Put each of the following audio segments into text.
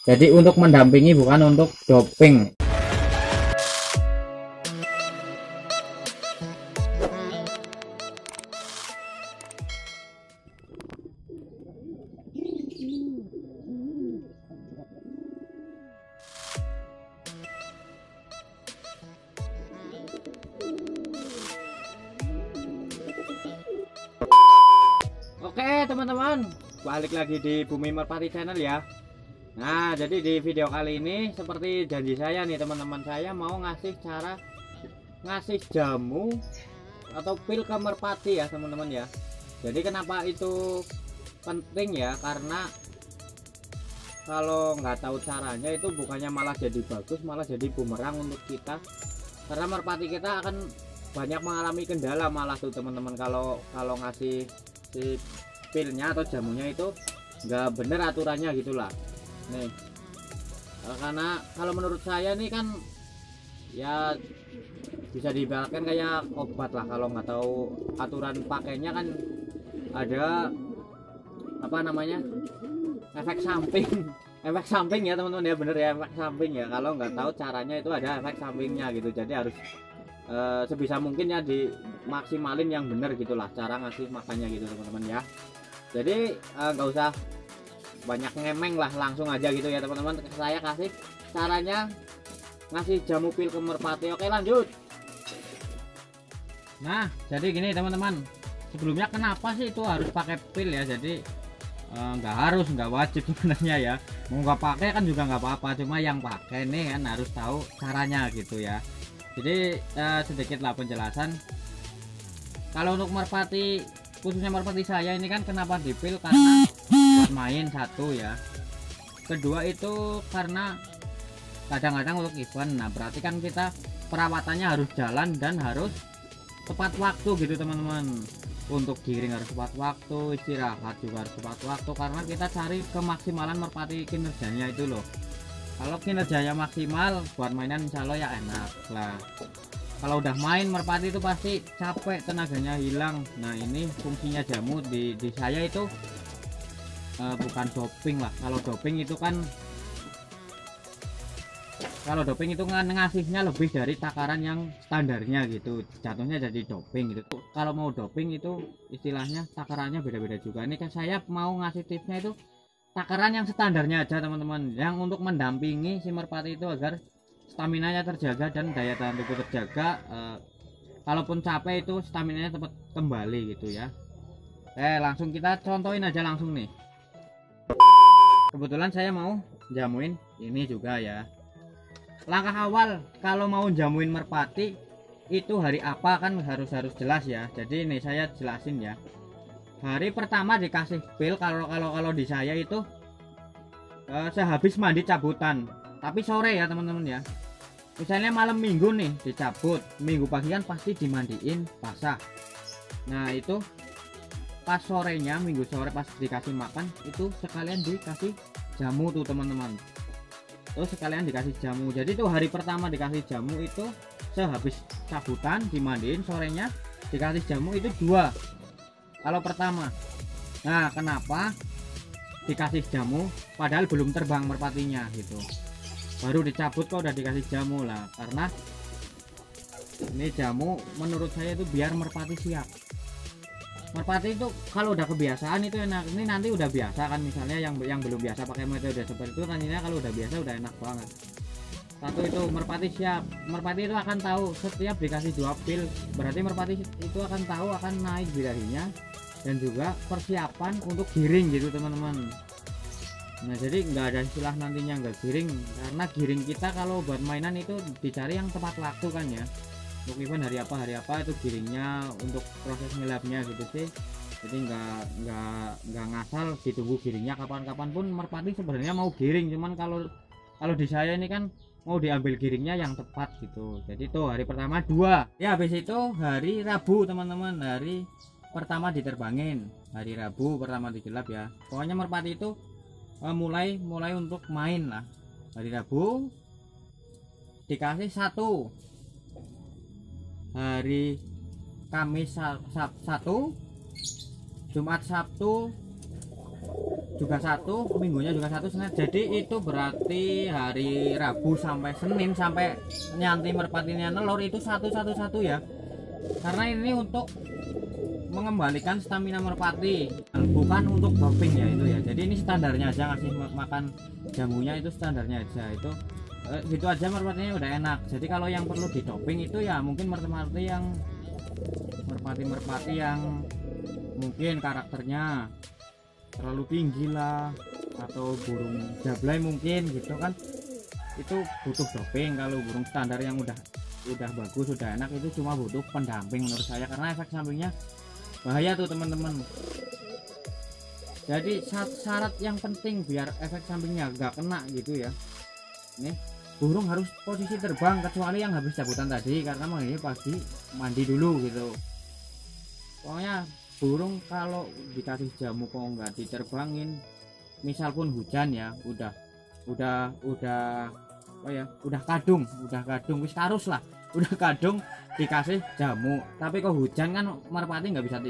Jadi untuk mendampingi bukan untuk doping. Oke teman-teman, balik lagi di Bumi Merpati Channel ya. Nah, jadi di video kali ini seperti janji saya nih teman-teman, saya mau ngasih jamu atau pil ke merpati ya teman-teman ya. Jadi kenapa itu penting ya, karena kalau nggak tahu caranya itu bukannya malah jadi bagus, malah jadi bumerang untuk kita, karena merpati kita akan banyak mengalami kendala malah tuh teman-teman kalau ngasih si pilnya atau jamunya itu nggak bener aturannya gitulah nih. Karena kalau menurut saya nih kan ya bisa diibaratkan kayak obat lah, kalau nggak tahu aturan pakainya kan ada apa namanya efek samping efek samping ya teman-teman ya, bener ya, efek samping ya. Kalau nggak tahu caranya itu ada efek sampingnya gitu, jadi harus sebisa mungkin ya dimaksimalin yang bener gitulah cara ngasih makannya gitu teman-teman ya. Jadi nggak usah banyak ngemeng lah, langsung aja gitu ya teman-teman, saya kasih caranya ngasih jamu pil ke merpati. Oke lanjut. Nah jadi gini teman-teman, sebelumnya kenapa sih itu harus pakai pil ya? Jadi nggak wajib sebenarnya ya, mau nggak pakai kan juga nggak apa-apa, cuma yang pakai nih kan harus tahu caranya gitu ya. Jadi sedikit lah penjelasan. Kalau untuk merpati, khususnya merpati saya ini kan kenapa dipil, karena buat main satu ya, kedua itu karena kadang-kadang untuk event. Nah berarti kan kita perawatannya harus jalan dan harus tepat waktu gitu teman-teman. Untuk giring harus tepat waktu, istirahat juga harus tepat waktu, karena kita cari kemaksimalan merpati kinerjanya itu loh. Kalau kinerjanya maksimal buat mainan insya Allah ya enak lah. Kalau udah main merpati itu pasti capek, tenaganya hilang. Nah ini fungsinya jamu di saya itu bukan doping lah. Kalau doping itu kan ngasihnya lebih dari takaran yang standarnya gitu, jatuhnya jadi doping gitu. Kalau mau doping itu istilahnya takarannya beda-beda juga. Ini kan saya mau ngasih tipsnya itu takaran yang standarnya aja teman-teman, yang untuk mendampingi si merpati itu agar staminanya terjaga dan daya tahan tubuh terjaga. Kalaupun capek itu staminanya cepat kembali gitu ya. Langsung kita contohin aja langsung nih. Kebetulan saya mau jamuin ini juga ya. Langkah awal kalau mau jamuin merpati itu hari apa kan harus jelas ya. Jadi ini saya jelasin ya. Hari pertama dikasih pil kalau di saya itu sehabis mandi cabutan, tapi sore ya teman-teman ya. Misalnya malam minggu nih dicabut, minggu pagi kan pasti dimandiin basah. Nah itu pas sorenya, minggu sore pas dikasih makan itu sekalian dikasih jamu tuh teman-teman. Terus sekalian dikasih jamu. Jadi tuh hari pertama dikasih jamu itu sehabis cabutan dimandiin, sorenya dikasih jamu itu 2 kalau pertama. Nah kenapa dikasih jamu padahal belum terbang merpatinya gitu, baru dicabut kok udah dikasih jamu lah? Karena ini jamu menurut saya itu biar merpati siap. Merpati itu kalau udah kebiasaan itu enak. Ini nanti udah biasa kan, misalnya yang belum biasa pakai metode seperti itu nantinya kalau udah biasa udah enak banget. Satu itu merpati siap, merpati itu akan tahu setiap dikasih 2 pil berarti merpati itu akan tahu akan naik birahinya dan juga persiapan untuk giring gitu teman-teman. Nah jadi nggak ada istilah nantinya nggak giring, karena giring kita kalau buat mainan itu dicari yang tepat waktu kan ya. Untuk event hari apa itu giringnya, untuk proses ngilapnya gitu sih. Jadi nggak ngasal ditunggu giringnya kapan-kapan pun merpati sebenarnya mau giring, cuman kalau di saya ini kan mau diambil giringnya yang tepat gitu. Jadi tuh hari pertama 2 ya, habis itu hari Rabu teman-teman, hari pertama diterbangin, hari Rabu pertama digelap ya. Pokoknya merpati itu mulai untuk main lah. Hari Rabu dikasih 1, hari Kamis 1, Jumat Sabtu, juga satu, minggunya juga satu, Senin. Jadi itu berarti hari Rabu sampai Senin sampai nyanti merpatinya nelur itu satu ya. Karena ini untuk mengembalikan stamina merpati, bukan untuk doping ya itu ya. Jadi ini standarnya aja, ngasih makan jamunya itu standarnya aja itu. Gitu aja merpatinya udah enak. Jadi kalau yang perlu didoping itu ya mungkin merpati yang mungkin karakternya terlalu tinggi lah, atau burung jablay mungkin gitu kan, itu butuh doping. Kalau burung standar yang udah bagus, udah enak, itu cuma butuh pendamping menurut saya, karena efek sampingnya bahaya tuh teman-teman. Jadi syarat yang penting biar efek sampingnya gak kena gitu ya, nih burung harus posisi terbang, kecuali yang habis cabutan tadi, karena ini pagi mandi dulu gitu. Pokoknya burung kalau dikasih jamu kok nggak diterbangin, misal pun hujan ya, udah kadung wis karus lah, udah kadung dikasih jamu, tapi kok hujan kan merpati nggak bisa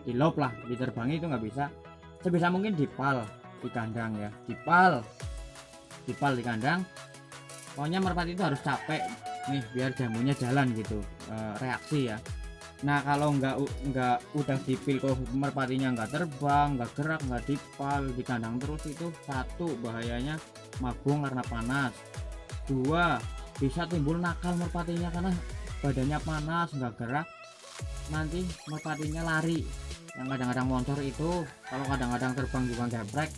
dilop lah, diterbangi itu nggak bisa. Sebisa mungkin dipal di kandang ya, dipal di kandang. Pokoknya merpati itu harus capek nih biar jamunya jalan gitu, reaksi ya. Nah kalau nggak udah dipil kok merpatinya nggak terbang, nggak gerak, nggak dipal di kandang terus, itu satu bahayanya mabung karena panas, dua bisa timbul nakal merpatinya karena badannya panas nggak gerak, nanti merpatinya lari. Yang kadang-kadang moncor itu kalau kadang-kadang terbang juga geprek,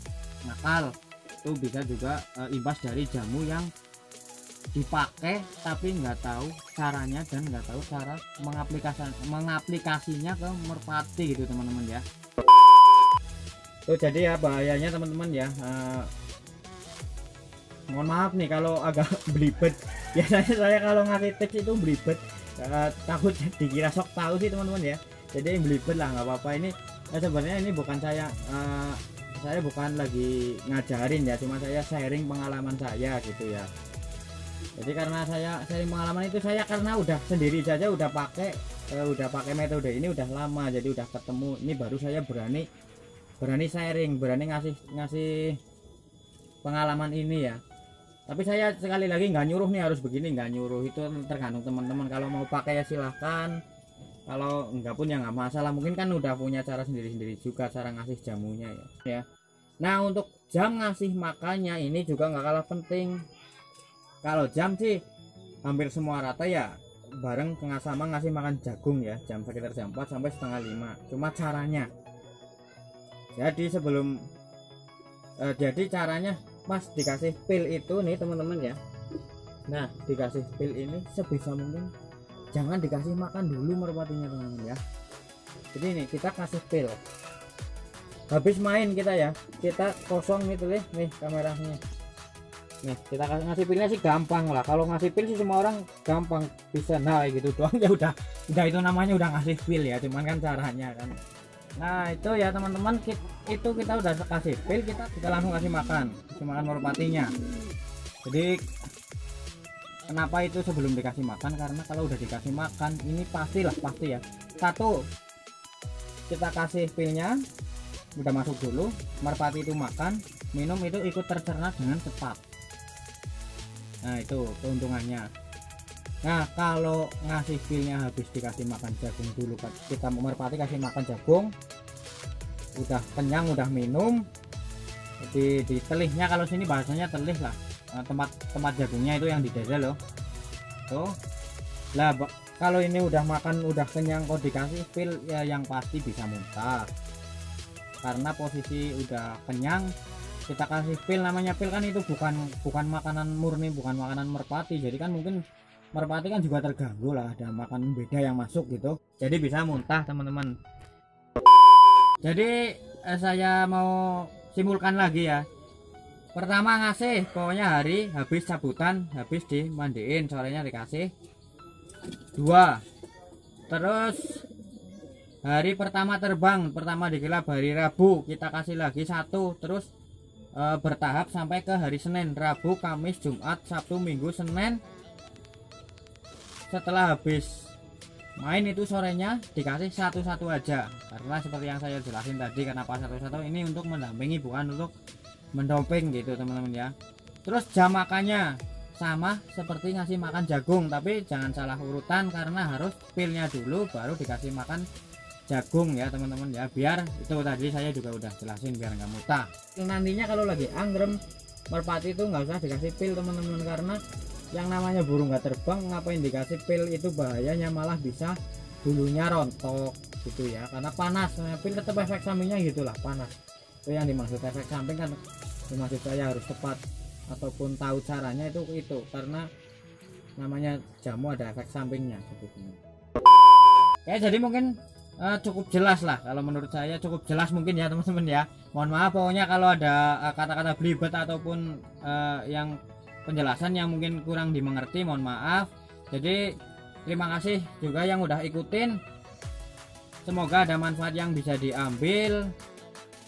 nakal. Itu bisa juga imbas dari jamu yang dipakai tapi nggak tahu caranya dan nggak tahu cara mengaplikasinya ke merpati gitu teman-teman ya. Tuh jadi ya bahayanya teman-teman ya, mohon maaf nih kalau agak belibet, biasanya saya kalau ngasih tips itu belibet, takut dikira sok tahu sih teman-teman ya, jadi belibet lah, nggak apa-apa. Ini sebenarnya ini bukan saya bukan lagi ngajarin ya, cuma saya sharing pengalaman saya gitu ya. Jadi karena saya sharing pengalaman itu, saya karena udah sendiri saja udah pakai metode ini udah lama, jadi udah ketemu, ini baru saya berani sharing, berani ngasih pengalaman ini ya. Tapi saya sekali lagi nggak nyuruh nih harus begini, nggak nyuruh, itu tergantung teman-teman. Kalau mau pakai ya silahkan, kalau enggak pun ya nggak masalah. Mungkin kan udah punya cara sendiri-sendiri juga cara ngasih jamunya ya. Nah untuk jam ngasih makannya ini juga nggak kalah penting. Kalau jam sih hampir semua rata ya bareng sama ngasih makan jagung ya, jam sekitar jam 4 sampai setengah 5. Cuma caranya, jadi caranya pas dikasih pil itu nih teman-teman ya. Nah dikasih pil ini sebisa mungkin jangan dikasih makan dulu merpatinya teman-teman ya. Jadi ini kita kasih pil, habis main kita ya, kita kosong gitu nih kameranya. Nih kita ngasih pilnya sih gampang lah, kalau ngasih pil sih semua orang gampang bisa, nah gitu doang ya udah itu namanya udah ngasih pil ya, cuman kan caranya kan. Nah itu ya teman-teman, itu kita udah kasih pil, kita langsung kasih makan merpatinya. Jadi kenapa itu sebelum dikasih makan, karena kalau udah dikasih makan ini pasti ya, satu kita kasih pilnya udah masuk dulu, merpati itu makan minum itu ikut tercerna dengan cepat. Nah itu keuntungannya. Nah kalau ngasih pilnya habis dikasih makan jagung dulu, kita merpati kasih makan jagung, udah kenyang udah minum, di telihnya, kalau sini bahasanya telih lah, tempat jagungnya itu yang di dada loh tuh lah. Kalau ini udah makan udah kenyang kok dikasih pil ya yang pasti bisa muntah, karena posisi udah kenyang kita kasih pil. Namanya pil kan itu bukan makanan murni, bukan makanan merpati, jadi kan mungkin merpati kan juga terganggu lah, ada makanan beda yang masuk gitu, jadi bisa muntah teman-teman. Jadi saya mau simpulkan lagi ya. Pertama ngasih pokoknya hari habis cabutan, habis dimandiin, sorenya dikasih 2. Terus hari pertama terbang, pertama dikilap hari Rabu kita kasih lagi 1. Terus bertahap sampai ke hari Senin, Rabu, Kamis, Jumat, Sabtu, Minggu, Senin. Setelah habis main itu sorenya dikasih satu-satu aja, karena seperti yang saya jelasin tadi, kenapa satu-satu ini untuk mendampingi bukan untuk mendoping gitu teman-teman ya. Terus jam makannya sama seperti ngasih makan jagung, tapi jangan salah urutan karena harus pilnya dulu baru dikasih makan jagung ya teman-teman ya, biar itu tadi saya juga udah jelasin biar nggak mutah. Nantinya kalau lagi anggrem merpati itu nggak usah dikasih pil teman-teman, karena yang namanya burung nggak terbang ngapain dikasih pil, itu bahayanya malah bisa bulunya rontok gitu ya, karena panas. Pil tetap efek sampingnya gitulah, panas. Itu yang dimaksud efek samping kan, dimaksud saya harus tepat ataupun tahu caranya itu karena namanya jamu ada efek sampingnya sebetulnya. Oke, jadi mungkin cukup jelas lah, kalau menurut saya cukup jelas mungkin ya teman-teman ya. Mohon maaf pokoknya kalau ada kata-kata belibet ataupun yang penjelasan yang mungkin kurang dimengerti, mohon maaf. Jadi terima kasih juga yang udah ikutin, semoga ada manfaat yang bisa diambil.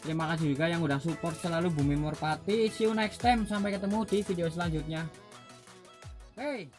Terima kasih juga yang udah support selalu Bumi Merpati. See you next time, sampai ketemu di video selanjutnya. Hey.